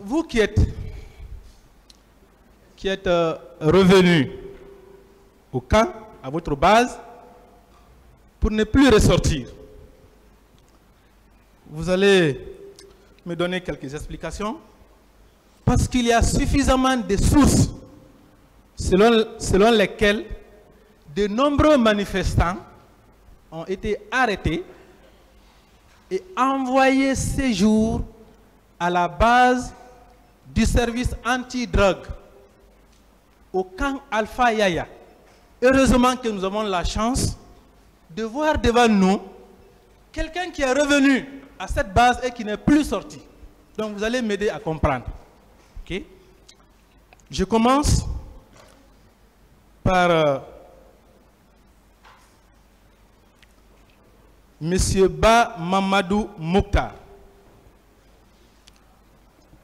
vous qui êtes revenu au camp, à votre base, pour ne plus ressortir, vous allez me donner quelques explications, parce qu'il y a suffisamment de sources selon lesquelles de nombreux manifestants ont été arrêtés et envoyés séjour à la base du service anti-drogue au camp Alpha Yaya. Heureusement que nous avons la chance de voir devant nous quelqu'un qui est revenu à cette base et qui n'est plus sorti. Donc vous allez m'aider à comprendre. Okay? Je commence par Monsieur Ba Mamadou Mouktar.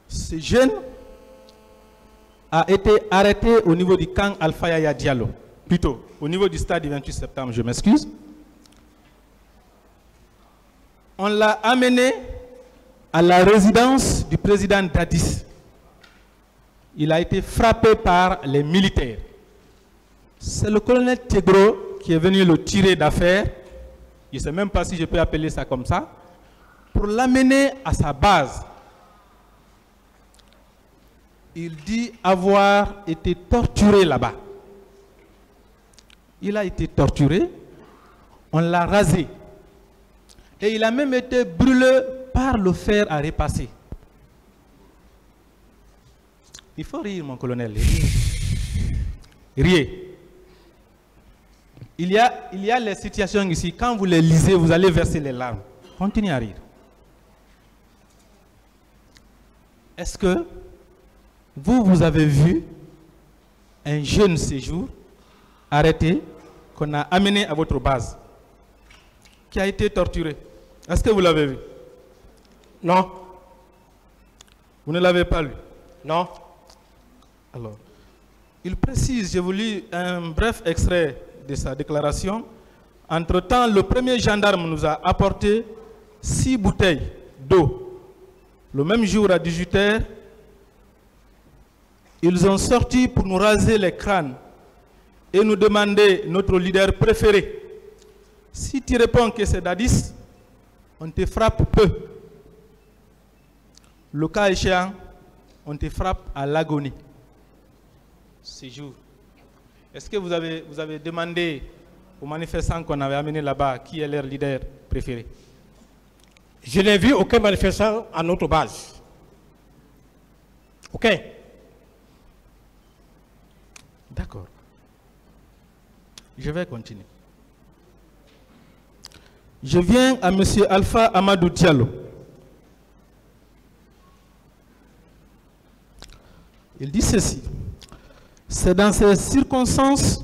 Ce jeune a été arrêté au niveau du camp Alpha Yaya Diallo, plutôt au niveau du stade du 28 septembre, je m'excuse. On l'a amené à la résidence du président Dadis. Il a été frappé par les militaires. C'est le colonel Tegro qui est venu le tirer d'affaire. Je ne sais même pas si je peux appeler ça comme ça, pour l'amener à sa base. Il dit avoir été torturé là-bas. Il a été torturé, on l'a rasé. Et il a même été brûlé par le fer à repasser. Il faut rire, mon colonel. Riez. Il y a les situations ici, quand vous les lisez, vous allez verser les larmes. Continuez à rire. Est-ce que vous avez vu un jeune séjour arrêté, qu'on a amené à votre base, qui a été torturé? Est-ce que vous l'avez vu? Non. Vous ne l'avez pas lu? Non. Alors, il précise, je vous lis un bref extrait de sa déclaration. Entre-temps, le premier gendarme nous a apporté 6 bouteilles d'eau. Le même jour, à 18 h, ils ont sorti pour nous raser les crânes et nous demander notre leader préféré. Si tu réponds que c'est Dadis, on te frappe peu. Le cas échéant, on te frappe à l'agonie. Ces jours. Est-ce que vous avez demandé aux manifestants qu'on avait amenés là-bas qui est leur leader préféré? Je n'ai vu aucun manifestant à notre base. Ok. D'accord. Je vais continuer. Je viens à M. Alpha Amadou Diallo. Il dit ceci. C'est dans ces circonstances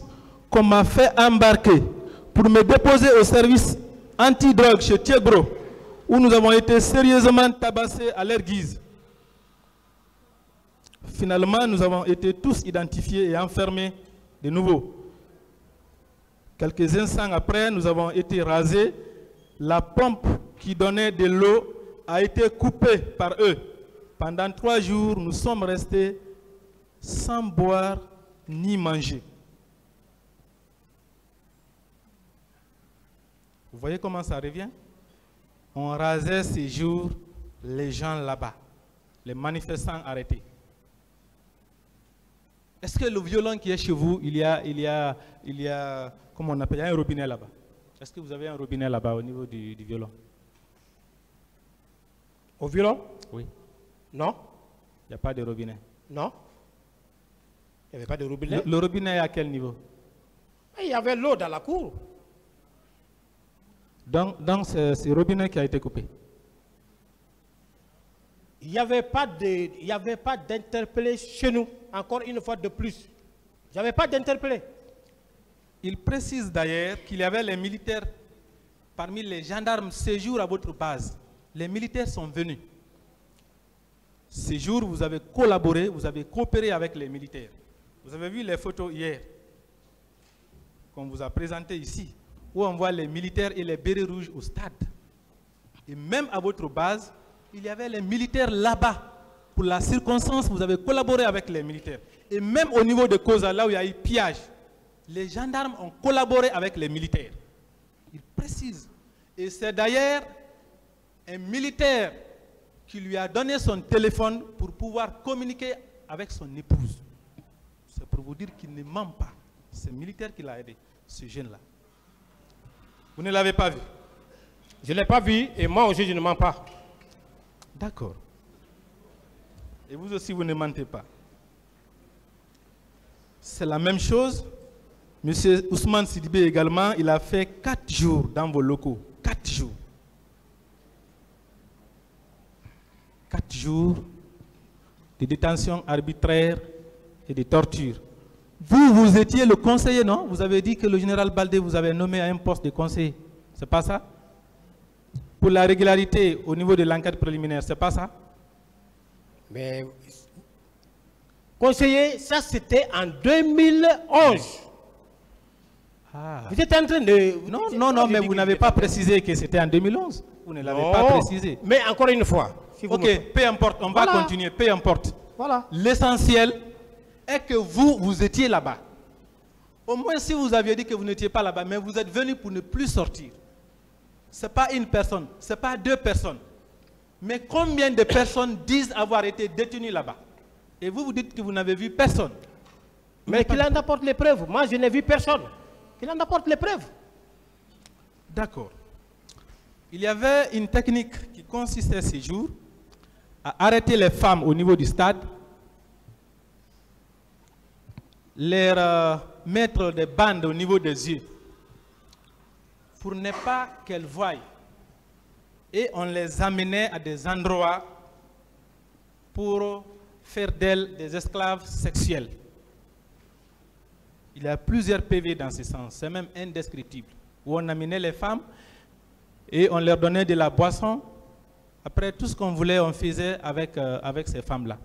qu'on m'a fait embarquer pour me déposer au service anti-drogue chez Thiegro, où nous avons été sérieusement tabassés à leur guise. Finalement, nous avons été tous identifiés et enfermés de nouveau. Quelques instants après, nous avons été rasés. La pompe qui donnait de l'eau a été coupée par eux. Pendant 3 jours, nous sommes restés sans boire ni manger. Vous voyez comment ça revient? On rasait ces jours les gens là-bas, les manifestants arrêtés. Est-ce que le violon qui est chez vous, il y a comment on appelle, il y a un robinet là-bas? Est-ce que vous avez un robinet là-bas au niveau du violon? Au violon? Oui. Non. Il n'y a pas de robinet? Non. Il n'y avait pas de robinet. Le robinet est à quel niveau? Il y avait l'eau dans la cour. Donc c'est ce robinet qui a été coupé? Il n'y avait pas d'interpellé chez nous, encore une fois de plus. Il n'y avait pas d'interpellé. Il précise d'ailleurs qu'il y avait les militaires parmi les gendarmes séjour à votre base. Les militaires sont venus. Ces jours, vous avez collaboré, vous avez coopéré avec les militaires. Vous avez vu les photos hier qu'on vous a présentées ici, où on voit les militaires et les bérets rouges au stade. Et même à votre base, il y avait les militaires là-bas. pour la circonstance, vous avez collaboré avec les militaires. Et même au niveau de Koza, là où il y a eu pillage, les gendarmes ont collaboré avec les militaires. Il précise. Et c'est d'ailleurs un militaire qui lui a donné son téléphone pour pouvoir communiquer avec son épouse. C'est pour vous dire qu'il ne ment pas. C'est le militaire qui l'a aidé, ce jeune-là. Vous ne l'avez pas vu? Je ne l'ai pas vu et moi aussi je ne mens pas. D'accord. Et vous aussi, vous ne mentez pas. C'est la même chose. Monsieur Ousmane Sidibé également, il a fait 4 jours dans vos locaux. 4 jours. 4 jours de détention arbitraire et de torture. Vous étiez le conseiller, non? Vous avez dit que le général Baldé vous avait nommé à un poste de conseiller. C'est pas ça? Pour la régularité au niveau de l'enquête préliminaire, c'est pas ça? Mais conseiller, ça c'était en 2011. Ah. Vous êtes en train de... Non, mais vous n'avez pas précisé que c'était en 2011. Vous ne l'avez pas précisé. Mais encore une fois. Si vous peu importe, on va continuer, peu importe. Voilà. L'essentiel est que vous étiez là-bas. Au moins si vous aviez dit que vous n'étiez pas là-bas, mais vous êtes venu pour ne plus sortir. Ce n'est pas une personne, ce n'est pas 2 personnes. Mais combien de personnes disent avoir été détenues là-bas? Et vous dites que vous n'avez vu personne. Mais qu'il en apporte les preuves. Moi, je n'ai vu personne. Qu'il en apporte les preuves. D'accord. Il y avait une technique qui consistait ces jours à arrêter les femmes au niveau du stade, leur mettre des bandes au niveau des yeux pour ne pas qu'elles voient. Et on les amenait à des endroits pour faire d'elles des esclaves sexuels. Il y a plusieurs PV dans ce sens, c'est même indescriptible, où on amenait les femmes et on leur donnait de la boisson. Après, tout ce qu'on voulait, on faisait avec ces femmes-là.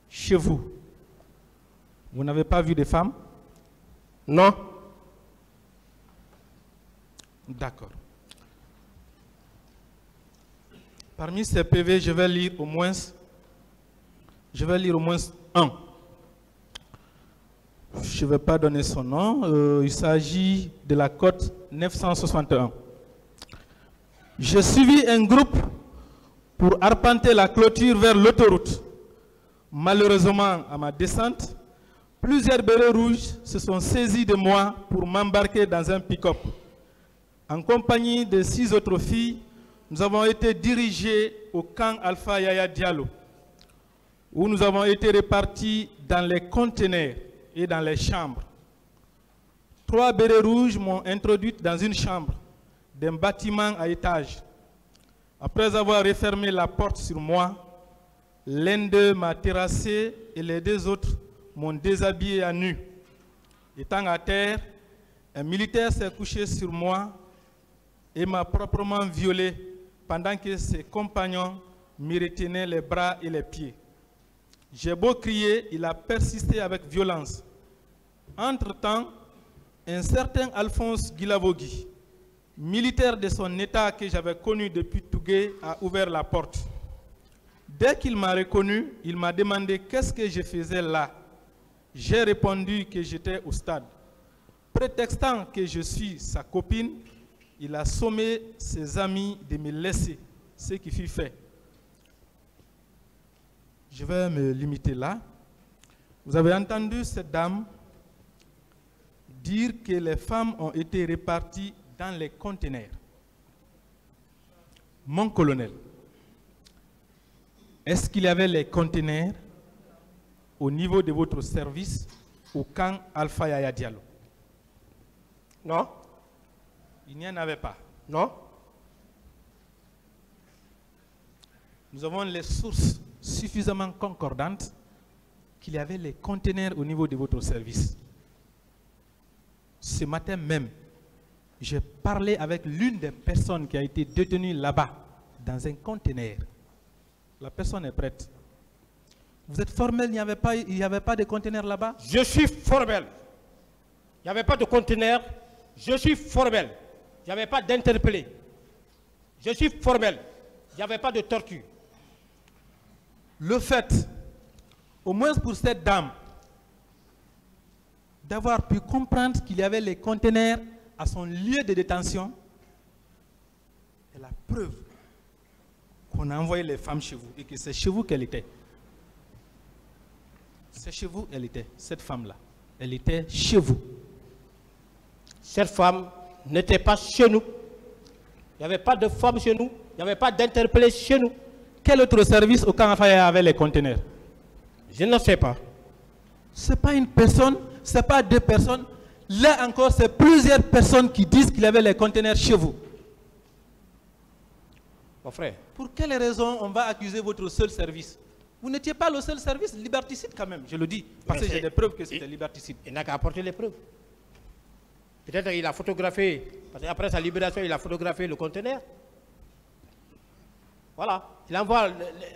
Chez vous, vous n'avez pas vu de femmes? Non. D'accord. Parmi ces PV, je vais lire au moins un. Je ne vais pas donner son nom. Il s'agit de la cote 961. J'ai suivi un groupe pour arpenter la clôture vers l'autoroute. Malheureusement, à ma descente, plusieurs bérets rouges se sont saisis de moi pour m'embarquer dans un pick-up. En compagnie de 6 autres filles, nous avons été dirigés au camp Alpha Yaya Diallo, où nous avons été répartis dans les conteneurs et dans les chambres. 3 bérets rouges m'ont introduite dans une chambre d'un bâtiment à étage. Après avoir refermé la porte sur moi, l'un d'eux m'a terrassé et les 2 autres m'ont déshabillé à nu. Étant à terre, un militaire s'est couché sur moi et m'a proprement violé pendant que ses compagnons me retenaient les bras et les pieds. J'ai beau crier, il a persisté avec violence. Entre-temps, un certain Alphonse Guilavogui, militaire de son état que j'avais connu depuis Tougué, a ouvert la porte. Dès qu'il m'a reconnu, il m'a demandé qu'est-ce que je faisais là. J'ai répondu que j'étais au stade. Prétextant que je suis sa copine, il a sommé ses amis de me laisser, ce qui fut fait. Je vais me limiter là. Vous avez entendu cette dame dire que les femmes ont été réparties dans les conteneurs. Mon colonel, est-ce qu'il y avait les conteneurs au niveau de votre service au camp Alpha Yaya Diallo? Non. Il n'y en avait pas. Non. Nous avons les sources suffisamment concordantes qu'il y avait les conteneurs au niveau de votre service. Ce matin même, j'ai parlé avec l'une des personnes qui a été détenue là-bas, dans un conteneur. La personne est prête. Vous êtes formel, il n'y avait pas de conteneur là-bas? Je suis formel. Il n'y avait pas de conteneur. Je suis formel. Il n'y avait pas d'interpellé. Je suis formel. Il n'y avait pas de torture. Le fait, au moins pour cette dame, d'avoir pu comprendre qu'il y avait les conteneurs à son lieu de détention est la preuve qu'on a envoyé les femmes chez vous et que c'est chez vous qu'elle était. C'est chez vous qu'elle était, cette femme-là. Elle était chez vous. Cette femme n'était pas chez nous. Il n'y avait pas de femme chez nous. Il n'y avait pas d'interpellé chez nous. Quel autre service au camp Afaya avait les conteneurs? Je ne sais pas. Ce n'est pas une personne, ce n'est pas deux personnes. Là encore, c'est plusieurs personnes qui disent qu'il y avait les conteneurs chez vous. Mon frère. Pour quelle raison on va accuser votre seul service? Vous n'étiez pas le seul service liberticide quand même, je le dis. Parce que j'ai des preuves que c'était liberticide. Il n'a qu'à apporter les preuves. Peut-être qu'il a photographié, parce qu'après sa libération, il a photographié le conteneur. Voilà. Il envoie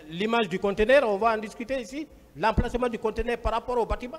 l'image du conteneur, on va en discuter ici. L'emplacement du conteneur par rapport au bâtiment.